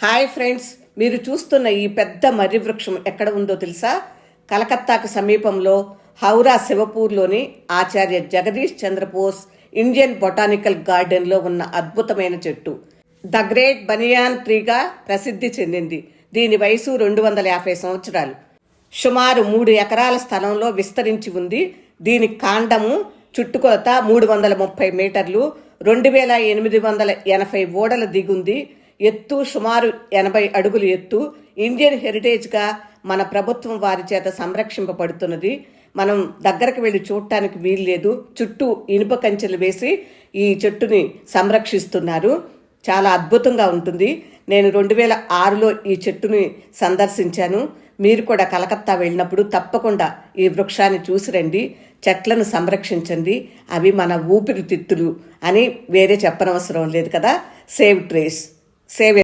Hi friends, మీరు చూస్తున్న ఈ పెద్ద మర్రి వృక్షం ఎక్కడ ఉందో తెలుసా? కలకత్తాకు సమీపంలో హౌరా శివపూర్లోని ఆచార్య జగదీష్ చంద్రబోస్ ఇండియన్ బొటానికల్ గార్డెన్లో ఉన్న అద్భుతమైన చెట్టు. ద గ్రేట్ బనియాన్ ట్రీగా ప్రసిద్ధి చెందింది. దీని వయసు 250 సంవత్సరాలు. సుమారు 3 ఎకరాల స్థలంలో విస్తరించి ఉంది. దీని కాండము చుట్టుకొలత 330 మీటర్లు, 2880 ఓడల దిగుంది. ఎత్తు సుమారు 80 అడుగులు ఎత్తు. ఇండియన్ హెరిటేజ్గా మన ప్రభుత్వం వారి చేత సంరక్షింపబడుతున్నది. మనం దగ్గరకు వెళ్ళి చూడటానికి వీల్లేదు. చుట్టూ ఇనుప కంచెలు వేసి ఈ చెట్టుని సంరక్షిస్తున్నారు. చాలా అద్భుతంగా ఉంటుంది. నేను 2006లో ఈ చెట్టుని సందర్శించాను. మీరు కూడా కలకత్తా వెళ్ళినప్పుడు తప్పకుండా ఈ వృక్షాన్ని చూసి రండి. చెట్లను సంరక్షించండి. అవి మన ఊపిరితిత్తులు అని వేరే చెప్పనవసరం లేదు కదా. Save trees, save